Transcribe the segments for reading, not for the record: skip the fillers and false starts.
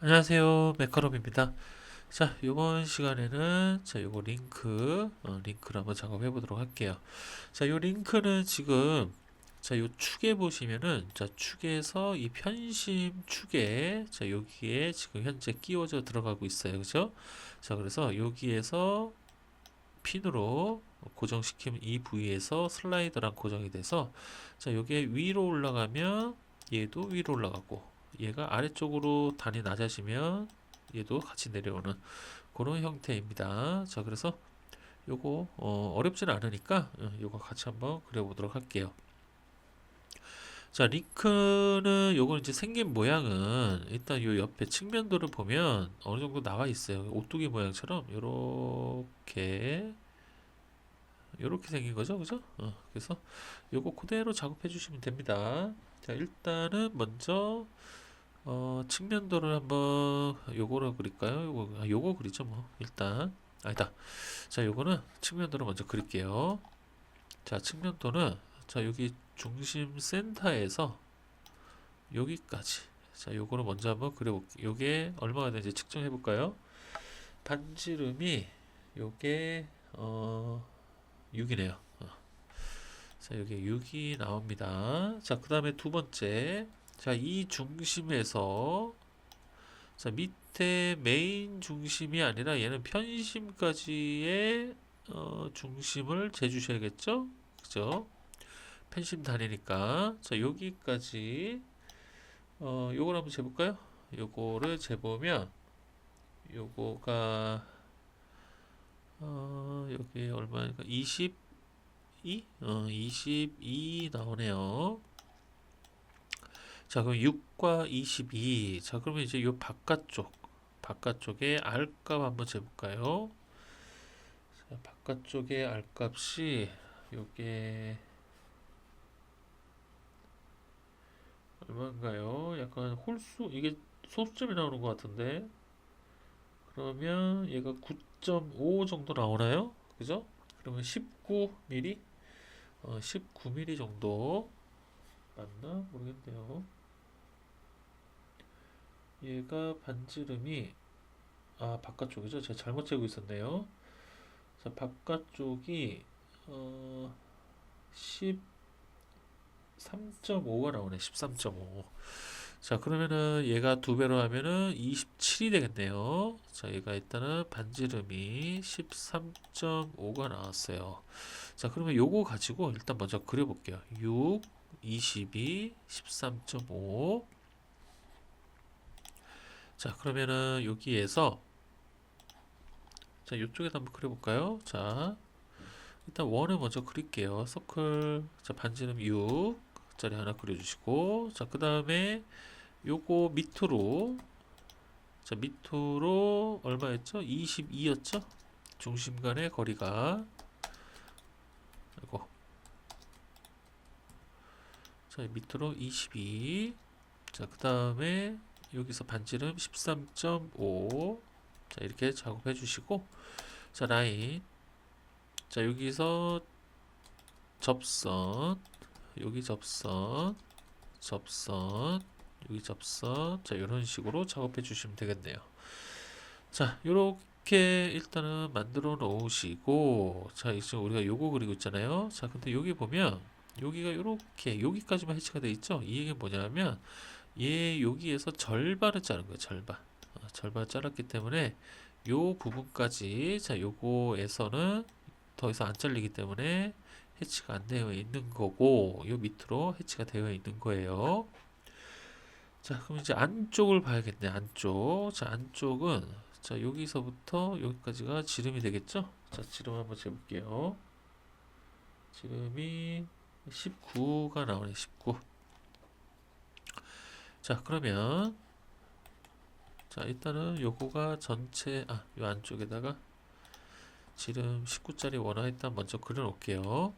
안녕하세요. 메카롭입니다. 자, 이번 시간에는 요거 링크를 한번 작업해 보도록 할게요. 자, 요 링크는 지금 요 축에 보시면은 축에서 이 편심 축에 여기에 지금 현재 끼워져 들어가고 있어요. 그죠? 자, 그래서 여기에서 핀으로 고정시키면 이 부위에서 슬라이더랑 고정이 돼서 요게 위로 올라가면 얘도 위로 올라가고 얘가 아래쪽으로 단이 낮아지면 얘도 같이 내려오는 그런 형태입니다. 자, 그래서 요거 어렵진 않으니까 요거 같이 한번 그려보도록 할게요. 자, 링크는 요거 이제 생긴 모양은 일단 요 옆에 측면도를 보면 어느 정도 나와 있어요. 오뚜기 모양처럼 요렇게 생긴 거죠, 그죠? 그래서 요거 그대로 작업해 주시면 됩니다. 자, 일단은 먼저 측면도를 한번 요거로 그릴까요? 요거 그리죠, 뭐. 일단 아니다. 자, 요거는 측면도를 먼저 그릴게요. 자, 측면도는 여기 중심 센터에서 여기까지. 자, 요거를 먼저 한번 그려볼게요. 요게 얼마가 되는지 측정해 볼까요? 반지름이 요게 6이네요. 자, 여기 6이 나옵니다. 자, 그 다음에 두 번째. 자, 이 중심에서 밑에 메인 중심이 아니라 얘는 편심까지의 중심을 재주셔야겠죠? 그죠? 편심 단위니까. 자, 여기까지 요걸 한번 재볼까요? 요거를 재보면 요거가 여기 얼마니까 22? 22 나오네요. 자, 그럼 6과 22. 자, 그러면 이제 요 바깥쪽에 R값 한번 재볼까요? 자, 바깥쪽에 R값이 요게 얼마인가요? 약간 홀수, 이게 소수점이 나오는 것 같은데. 그러면 얘가 9.5 정도 나오나요? 그죠? 그러면 19mm? 19mm 정도 맞나? 모르겠네요. 얘가 반지름이 바깥쪽이죠. 제가 잘못 재고 있었네요. 자, 바깥쪽이 13.5가 나오네. 13.5. 자, 그러면은 얘가 두 배로 하면은 27이 되겠네요. 자, 얘가 일단은 반지름이 13.5가 나왔어요. 자, 그러면 요거 가지고 일단 먼저 그려볼게요. 6, 22, 13.5. 자, 그러면은 여기에서 요쪽에다 한번 그려볼까요? 자, 일단 원을 먼저 그릴게요. 서클, 자, 반지름 6짜리 하나 그려주시고, 자, 그 다음에 요거 밑으로 얼마였죠? 22였죠? 중심 간의 거리가. 이거. 자, 밑으로 22. 자, 그 다음에 여기서 반지름 13.5. 자, 이렇게 작업해 주시고, 자, 라인. 자, 여기서 접선, 여기 접선, 접선, 여기 접선. 자, 이런 식으로 작업해 주시면 되겠네요. 자, 요렇게 일단은 만들어 놓으시고, 자, 이제 우리가 요거 그리고 있잖아요. 자, 근데 여기 보면, 여기가 요렇게, 여기까지만 해치가 돼 있죠? 이 얘기는 뭐냐면, 얘 여기에서 절반을 자른 거예요, 절반. 절반을 잘랐기 때문에, 요 부분까지, 자, 요거에서는 더 이상 안 잘리기 때문에, 해치가 안 되어 있는 거고, 요 밑으로 해치가 되어 있는 거예요. 자, 그럼 이제 안쪽을 봐야겠네, 안쪽. 자, 안쪽은, 자, 여기서부터 여기까지가 지름이 되겠죠? 자, 지름 한번 재볼게요. 지름이 19가 나오네, 19. 자, 그러면, 자, 일단은 요거가 전체, 요 안쪽에다가 지름 19짜리 원화 일단 먼저 그려 놓을게요.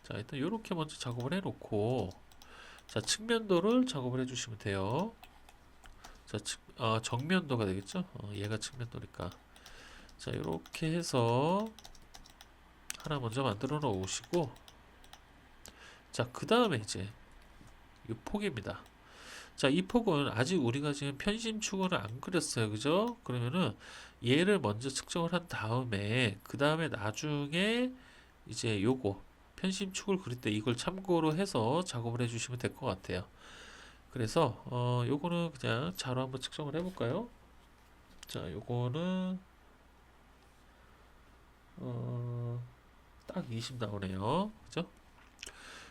자, 일단 요렇게 먼저 작업을 해 놓고, 자, 측면도를 작업을 해주시면 돼요. 자, 정면도가 되겠죠? 얘가 측면도니까. 자, 이렇게 해서 하나 먼저 만들어 놓으시고, 자, 그 다음에 이제 이 폭입니다. 자, 이 폭은 아직 우리가 지금 편심 축을 안 그렸어요. 그죠? 그러면은 얘를 먼저 측정을 한 다음에 그 다음에 나중에 이제 요거 편심 축을 그릴 때 이걸 참고로 해서 작업을 해주시면 될 것 같아요. 그래서 요거는 그냥 자로 한번 측정을 해볼까요? 자, 요거는 어, 딱 20 나오네요. 그죠?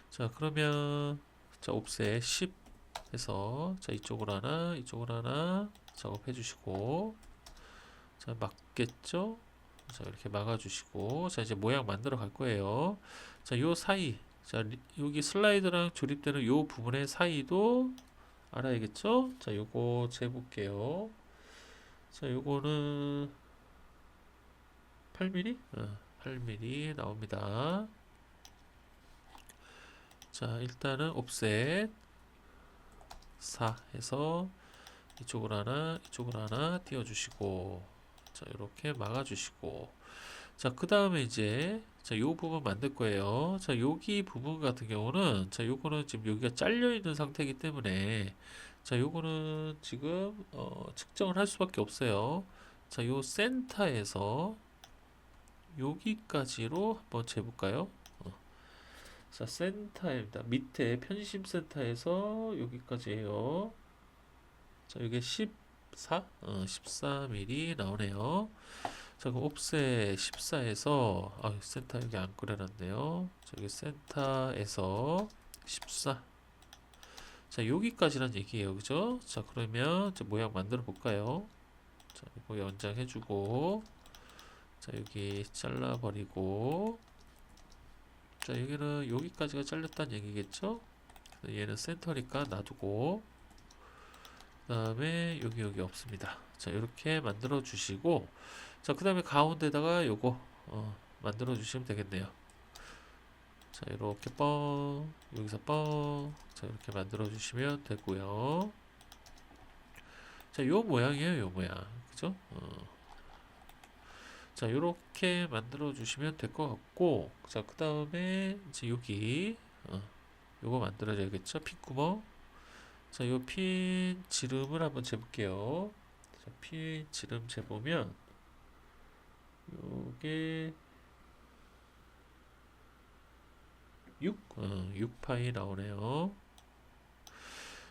자, 그러면 자, 옵셋 10 해서 자, 이쪽으로 하나, 이쪽으로 하나 작업해 주시고 자, 맞겠죠? 자, 이렇게 막아 주시고 자, 이제 모양 만들어 갈 거예요. 자, 요 사이 자, 여기 슬라이드랑 조립되는 요 부분의 사이도 알아야겠죠? 자, 요거 재볼게요. 자, 요거는 8mm? 8mm 나옵니다. 자, 일단은 옵셋 4 해서 이쪽으로 하나, 이쪽으로 하나 띄워주시고, 자, 이렇게 막아주시고, 자, 그 다음에 이제, 자, 요 부분 만들 거예요. 자, 여기 부분 같은 경우는, 자, 요거는 지금 여기가 잘려 있는 상태이기 때문에, 자, 요거는 지금, 측정을 할 수밖에 없어요. 자, 요 센터에서 여기까지로 한번 재볼까요? 자, 센터입니다. 밑에 편심 센터에서 여기까지예요. 자, 이게 14? 14mm 나오네요. 자, 그럼 옵셋 14에서, 센터 여기 안 그려놨네요. 저기 센터에서 14. 자, 여기까지란 얘기예요. 그죠? 자, 그러면 이제 모양 만들어 볼까요? 자, 이거 연장해주고, 자, 여기 잘라버리고, 자, 여기는 여기까지가 잘렸다는 얘기겠죠? 얘는 센터니까 놔두고, 그 다음에 여기 없습니다. 자, 이렇게 만들어 주시고, 자, 그 다음에 가운데다가 요거 만들어 주시면 되겠네요. 자, 이렇게 뻥, 여기서 뻥, 자, 이렇게 만들어 주시면 되고요. 자, 요 모양이에요. 요 모양. 그죠? 자, 이렇게 만들어 주시면 될 것 같고, 자, 그 다음에 이제 여기 요거 만들어줘야겠죠? 핀구멍. 자, 요 핀 지름을 한번 재볼게요. 자, 핀 지름 재보면 요게 6파이 나오네요.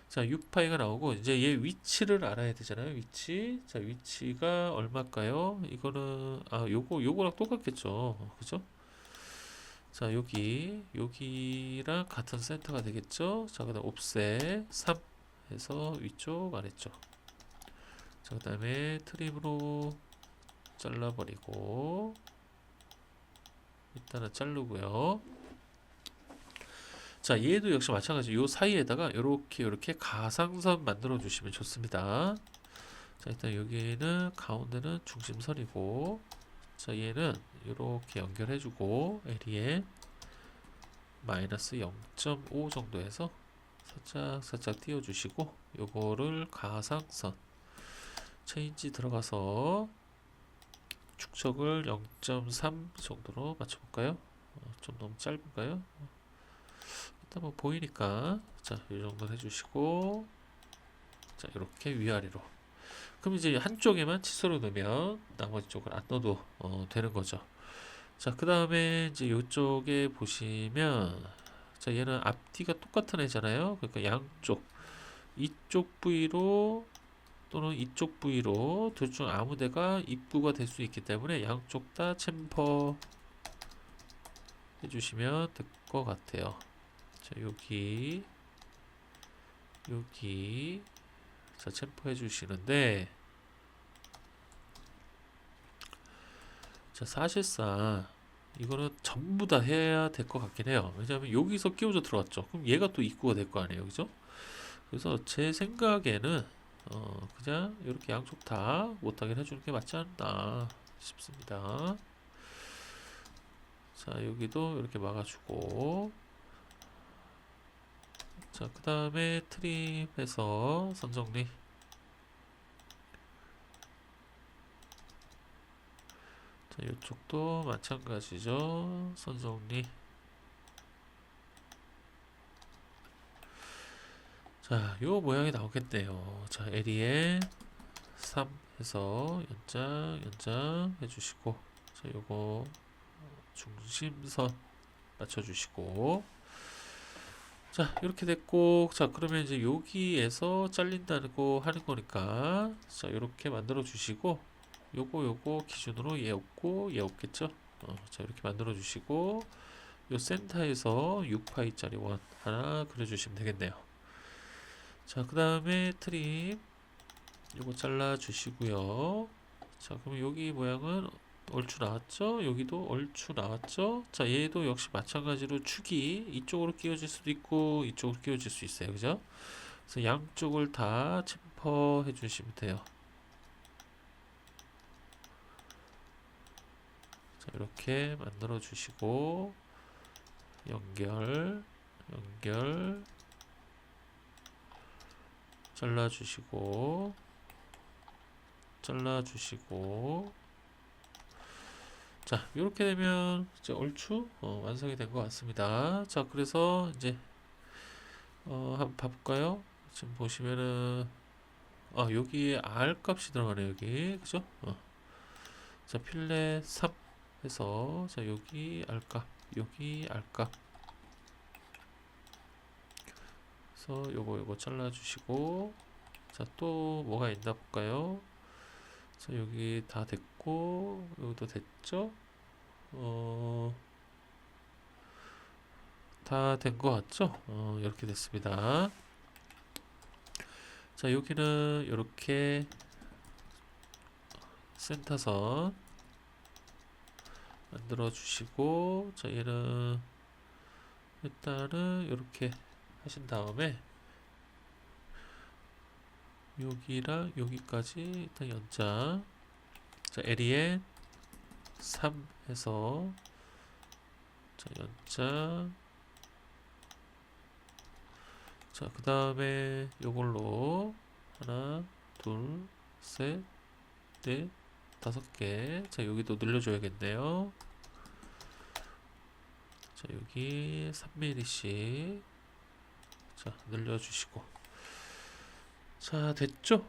자, 6파이가 나오고 이제 얘 위치를 알아야 되잖아요. 위치. 자, 위치가 얼마일까요? 이거는 요거랑 똑같겠죠. 그죠? 자, 여기랑 같은 센터가 되겠죠? 자, 그다음 옵셋 3 해서 위쪽 아래쪽. 자, 그다음에 트림으로 잘라버리고 일단은 자르고요. 자, 얘도 역시 마찬가지. 요 사이에다가 요렇게 가상선 만들어 주시면 좋습니다. 자, 일단 여기는 가운데는 중심선이고, 자, 얘는 요렇게 연결해주고 LE에 마이너스 0.5 정도에서 살짝 띄워주시고, 요거를 가상선 체인지 들어가서 축척을 0.3 정도로 맞춰볼까요? 좀 너무 짧은가요? 일단 뭐 보이니까 자, 이 정도 해주시고, 자, 이렇게 위아래로. 그럼 이제 한쪽에만 칫솔을 넣으면 나머지 쪽을 안 넣어도 되는 거죠. 자, 그 다음에 이제 이쪽에 보시면, 자, 얘는 앞뒤가 똑같은 애잖아요. 그러니까 양쪽, 이쪽 부위로 또는 이쪽 부위로 둘 중 아무 데가 입구가 될 수 있기 때문에 양쪽 다 챔퍼 해주시면 될 것 같아요. 자, 여기 자, 챔퍼 해주시는데, 자, 사실상 이거는 전부 다 해야 될 것 같긴 해요. 왜냐하면 여기서 끼워져 들어왔죠. 그럼 얘가 또 입구가 될 거 아니에요, 그죠? 그래서 제 생각에는 그냥 이렇게 양쪽 다 못하게 해주는 게 맞지 않나 싶습니다. 자, 여기도 이렇게 막아주고, 자, 그 다음에 트림해서 선 정리. 자, 이쪽도 마찬가지죠. 선 정리. 자, 요 모양이 나오겠네요. 자, 에리에 3 해서 연장 해주시고, 자, 요거 중심선 맞춰주시고, 자, 이렇게 됐고, 자, 그러면 이제 여기에서 잘린다고 하는 거니까, 자, 이렇게 만들어 주시고, 요거 기준으로 얘 없고, 얘 없겠죠? 자, 이렇게 만들어 주시고, 요 센터에서 6파이짜리 원 하나 그려주시면 되겠네요. 자, 그 다음에 트림, 요거 잘라 주시고요. 자, 그럼 여기 모양은 얼추 나왔죠? 여기도 얼추 나왔죠? 자, 얘도 역시 마찬가지로 축이 이쪽으로 끼워질 수도 있고 이쪽으로 끼워질 수 있어요. 그죠? 그래서 양쪽을 다 챔퍼 해주시면 돼요. 자, 이렇게 만들어 주시고 연결 잘라 주시고 자, 이렇게 되면 이제 얼추 완성이 된 것 같습니다. 자, 그래서 이제 한번 봐볼까요? 지금 보시면은 여기에 R 값이 들어가네요. 여기 그죠? 자, 필렛 3 해서 자, 여기 R 값, 여기 R 값. 그래서 요거 잘라주시고, 자, 또 뭐가 있나 볼까요? 자, 여기 다 됐고, 여기도 됐죠? 다 된 것 같죠? 이렇게 됐습니다. 자, 여기는 이렇게 센터선 만들어 주시고, 자, 얘는 일단은 이렇게 하신 다음에 여기랑 여기까지 일단 연장. 자, 에리에 3 해서 자, 연장. 자, 그 다음에 요걸로 하나, 둘, 셋, 넷, 5개. 자, 여기도 늘려줘야겠네요. 자, 여기 3mm씩 자, 늘려주시고. 자, 됐죠?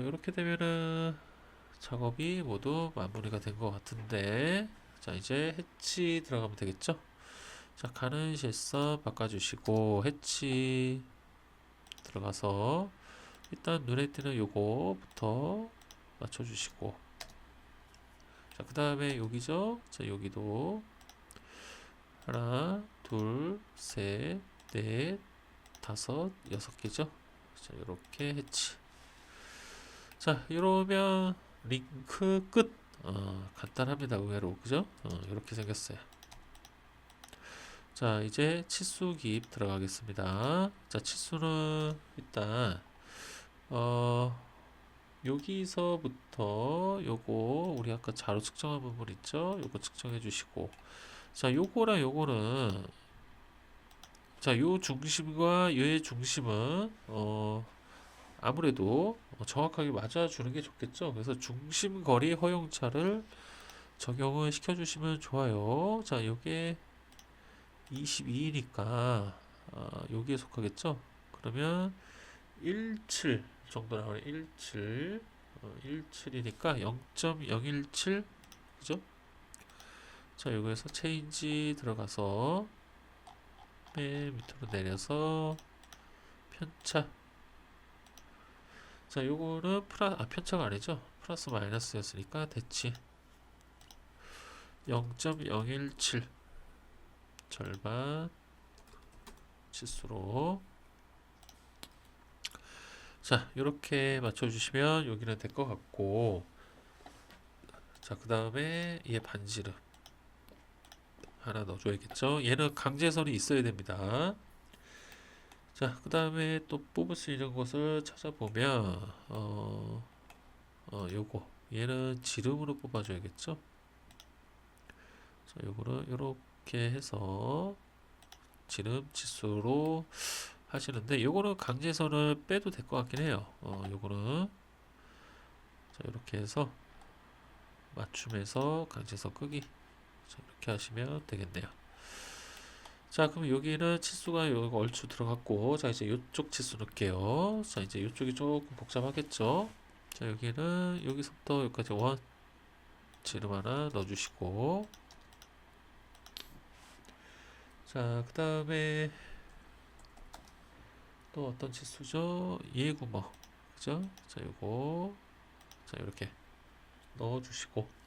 이렇게 되면은 작업이 모두 마무리가 된 것 같은데, 자, 이제 해치 들어가면 되겠죠? 자, 가는 실선 바꿔주시고 해치 들어가서 일단 눈에 띄는 요거부터 맞춰주시고, 자, 그 다음에 여기죠? 자, 여기도 하나, 둘, 셋, 넷, 5, 6개죠? 자, 이렇게 해치. 자, 이러면 링크 끝. 간단합니다. 의외로 그죠? 이렇게 생겼어요. 자, 이제 치수 기입 들어가겠습니다. 자, 치수는 일단 여기서부터 요거 우리 아까 자로 측정한 부분 있죠? 요거 측정해 주시고, 자, 요거랑 요거는 자, 요 중심과 얘의 중심은 아무래도 정확하게 맞아주는 게 좋겠죠. 그래서 중심 거리 허용차를 적용을 시켜주시면 좋아요. 자, 요게 22니까 여기에 속하겠죠. 그러면 17 정도 나오네. 17 17이니까 0.017 그죠? 자, 여기에서 체인지 들어가서 맨 밑으로 내려서 편차. 자, 요거는 편차가 아니죠. 플러스 마이너스였으니까 대치 0.017 절반 치수로. 자, 이렇게 맞춰주시면 여기는 될 것 같고, 자, 그 다음에 얘 반지름 하나 넣어줘야겠죠. 얘는 강제선이 있어야 됩니다. 자, 그 다음에 또 뽑을 수 있는 것을 찾아보면 요거 얘는 지름으로 뽑아줘야겠죠. 자, 요거를 요렇게 해서 지름 치수로 하시는데, 요거는 강제선을 빼도 될 것 같긴 해요. 요거는 자, 이렇게 해서 맞춤해서 강제선 끄기. 자, 이렇게 하시면 되겠네요. 자, 그럼 여기는 치수가 여기 얼추 들어갔고, 자, 이제 이쪽 치수 넣을게요. 자, 이제 이쪽이 조금 복잡하겠죠? 자, 여기는 여기서부터 여기까지 원 지름 하나 넣어주시고, 자, 그 다음에 또 어떤 치수죠? 예구멍, 그죠? 자, 요거, 자, 이렇게 넣어주시고,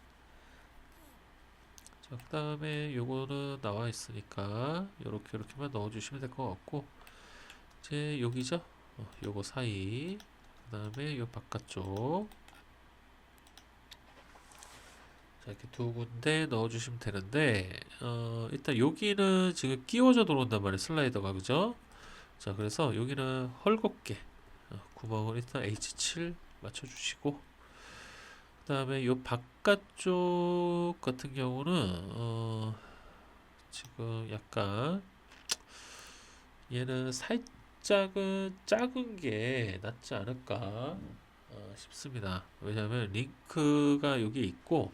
자, 그 다음에 요거는 나와 있으니까 요렇게만 넣어주시면 될 것 같고, 이제 여기죠? 요거 사이, 그 다음에 요 바깥쪽, 자, 이렇게 두 군데 넣어주시면 되는데, 일단 여기는 지금 끼워져 들어온단 말이에요, 슬라이더가, 그죠? 자, 그래서 여기는 헐겁게 구멍을 일단 H7 맞춰주시고, 그 다음에 요 바깥쪽 같은 경우는 지금 약간 얘는 살짝은 작은 게 낫지 않을까 싶습니다. 왜냐하면 링크가 여기 있고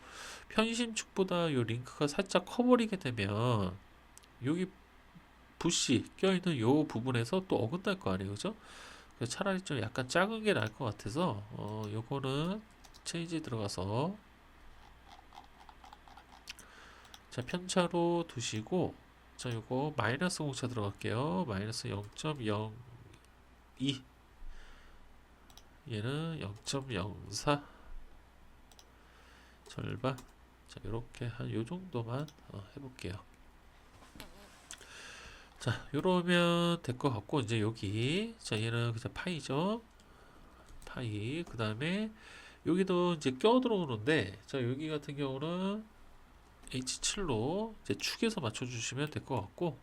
편심축보다 요 링크가 살짝 커버리게 되면 여기 붓이 껴있는 요 부분에서 또 어긋날 거 아니에요, 그죠? 그래서 차라리 좀 약간 작은 게 나을 것 같아서 요거는 체인지 들어가서 자, 편차로 두시고, 자, 요거 마이너스 공차 들어갈게요. 마이너스 0.02, 얘는 0.04 절반. 자, 요렇게 한 요 정도만 해볼게요. 자, 요러면 될 것 같고, 이제 여기, 자, 얘는 그냥 파이죠. 파이. 그 다음에 여기도 이제 껴 들어오는데, 자, 여기 같은 경우는 H7로 이제 축에서 맞춰주시면 될 것 같고,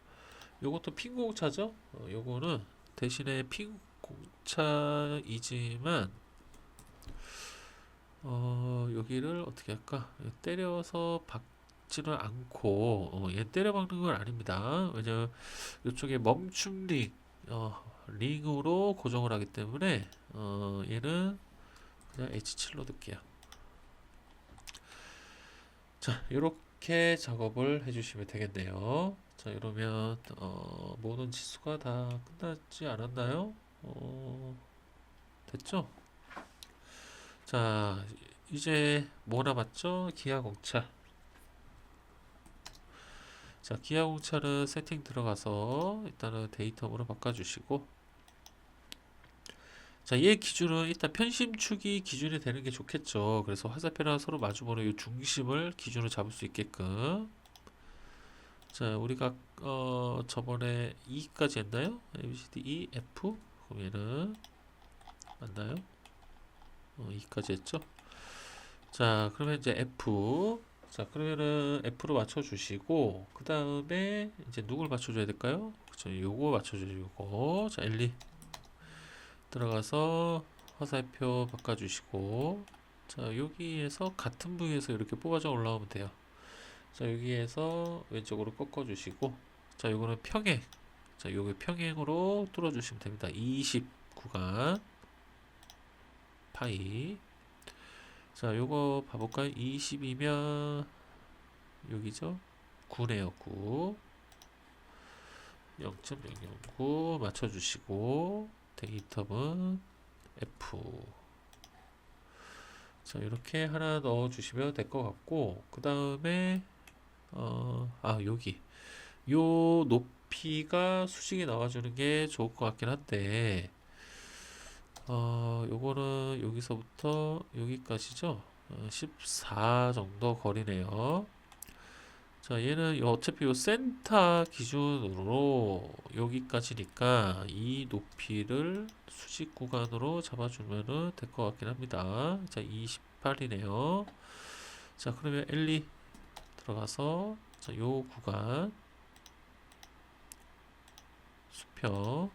요것도 핀 공차죠. 요거는 대신에 핀 공차이지만, 여기를 어떻게 할까? 때려서 박지는 않고, 얘 때려 박는 건 아닙니다. 왜냐면 이쪽에 멈춤 링, 링으로 고정을 하기 때문에, 얘는 그냥 H7로 넣을게요. 자, 이렇게 작업을 해주시면 되겠네요. 자, 이러면 모든 치수가 다 끝났지 않았나요? 됐죠? 자, 이제 뭐 남았죠? 기하공차. 자, 기하공차는 세팅 들어가서 일단은 데이터로 바꿔주시고, 자, 얘 기준은 일단 편심축이 기준이 되는 게 좋겠죠. 그래서 화살표랑 서로 마주보는 이 중심을 기준으로 잡을 수 있게끔. 자, 우리가 저번에 2까지 했나요? A, B, C, D, E, F. 그럼 얘는 맞나요? 2까지 했죠? 자, 그러면 이제 F. 자, 그러면은 F로 맞춰주시고, 그 다음에 이제 누굴 맞춰줘야 될까요? 그쵸, 요거 맞춰주시고, 자, L2 들어가서 화살표 바꿔주시고, 자, 여기에서 같은 부위에서 이렇게 뽑아져 올라오면 돼요. 자, 여기에서 왼쪽으로 꺾어주시고, 자, 요거는 평행. 자, 요게 평행으로 뚫어주시면 됩니다. 20 구간 파이. 자, 요거 봐볼까요? 20이면 여기죠? 9네요, 9. 0.009 맞춰주시고 데이터는 F. 자, 이렇게 하나 넣어주시면 될 것 같고, 그 다음에 여기 요 높이가 수직이 나와주는 게 좋을 것 같긴 한데, 요거는 여기서부터 여기까지죠. 14 정도 거리네요. 자, 얘는 어차피 요 센터 기준으로 여기까지니까 이 높이를 수직 구간으로 잡아주면은 될 것 같긴 합니다. 자, 28이네요. 자, 그러면 L2 들어가서 자, 요 구간 수평.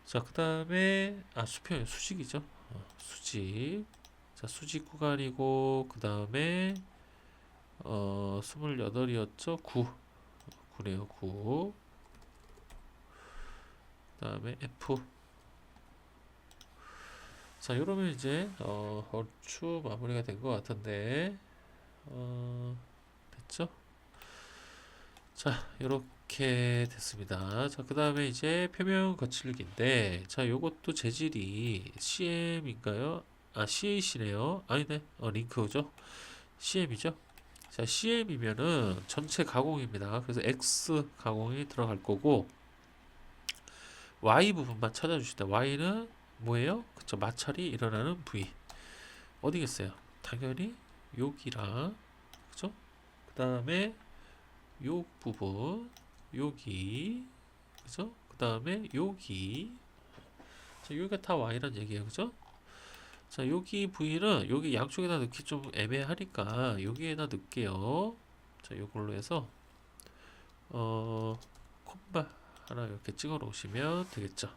자, 그 다음에 수평이 수직이죠. 수직. 자, 수직 구간이고 그 다음에 28이었죠? 9. 9네요, 9. 그 다음에 F. 자, 이러면 이제, 얼추 마무리가 된 것 같은데, 됐죠? 자, 이렇게 이렇게 됐습니다. 자, 그 다음에 이제 표면 거칠기인데, 자, 요것도 재질이 CM인가요? 아, CAC네요. 아니네. 링크죠? CM이죠? 자, CM이면은 전체 가공입니다. 그래서 X 가공이 들어갈 거고, Y 부분만 찾아주시다. Y는 뭐예요? 그쵸? 마찰이 일어나는 부위. 어디겠어요? 당연히 여기랑, 그죠? 그 다음에 요 부분, 여기, 그죠? 그 다음에 여기. 자, 여기가 다 Y란 얘기예요. 그죠? 자, 여기 부위는 여기 양쪽에다 넣기 좀 애매하니까 여기에다 넣을게요. 자, 요걸로 해서 콤마 하나 이렇게 찍어 놓으시면 되겠죠.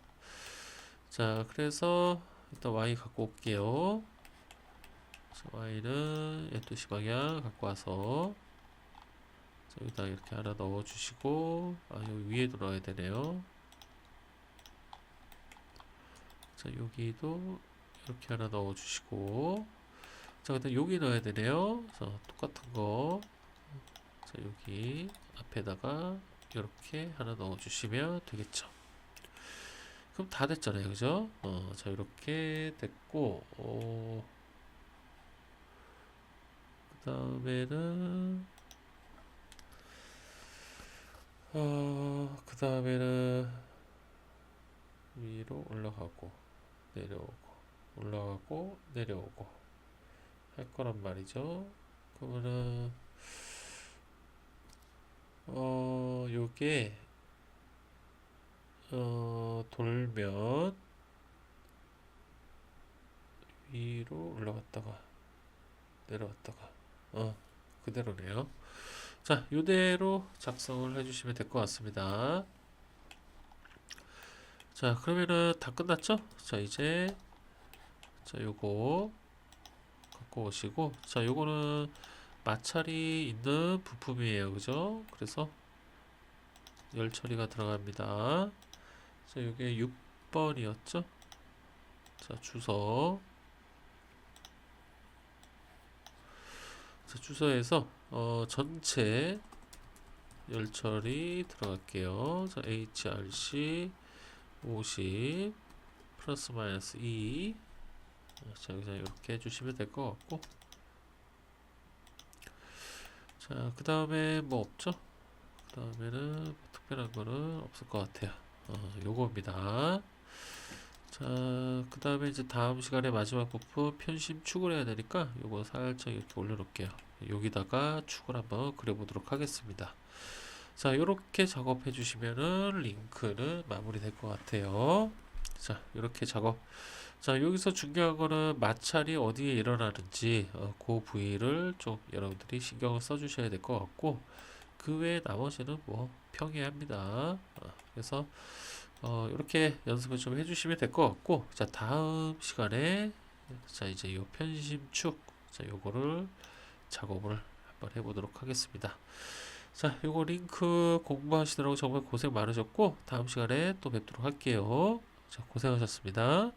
자, 그래서 일단 Y 갖고 올게요. 자, Y는 12시 방향 갖고 와서 자, 여기다 이렇게 하나 넣어 주시고, 아, 여기 위에도 넣어야 되네요. 자, 여기도 이렇게 하나 넣어 주시고, 자, 그다음 여기 넣어야 되네요. 그래서 똑같은 거, 자, 여기 앞에다가 이렇게 하나 넣어 주시면 되겠죠. 그럼 다 됐잖아요. 그죠? 자, 이렇게 됐고, 그 다음에는, 그 다음에는 위로 올라가고, 내려오고, 올라가고, 내려오고, 할 거란 말이죠. 그러면은, 요게, 돌면, 위로 올라갔다가, 내려왔다가, 그대로네요. 자, 이대로 작성을 해주시면 될 것 같습니다. 자, 그러면은 다 끝났죠? 자, 이제 자, 요거 갖고 오시고, 자, 요거는 마찰이 있는 부품이에요. 그죠? 그래서 열 처리가 들어갑니다. 자, 요게 6번이었죠? 자, 주소. 자, 주소에서 전체 열 처리 들어갈게요. 자, HRC 50 플러스 마이너스 2. 자, 여기서 이렇게 해주시면 될 것 같고, 자, 그 다음에 뭐 없죠? 그 다음에는 뭐 특별한 거는 없을 것 같아요. 요겁니다. 자, 그 다음에 이제 다음 시간에 마지막 부분 편심 축을 해야 되니까 요거 살짝 이렇게 올려놓을게요. 여기다가 축을 한번 그려보도록 하겠습니다. 자, 이렇게 작업해 주시면은 링크는 마무리될 것 같아요. 자, 이렇게 작업. 자, 여기서 중요한 거는 마찰이 어디에 일어나는지 그 부위를 좀 여러분들이 신경을 써 주셔야 될 것 같고, 그 외에 나머지는 뭐 평이합니다. 그래서 이렇게 연습을 좀 해주시면 될 것 같고, 자, 다음 시간에 자, 이제 요 편심축, 자, 요거를 작업을 한번 해보도록 하겠습니다. 자, 요거 링크 공부하시느라고 정말 고생 많으셨고, 다음 시간에 또 뵙도록 할게요. 자, 고생하셨습니다.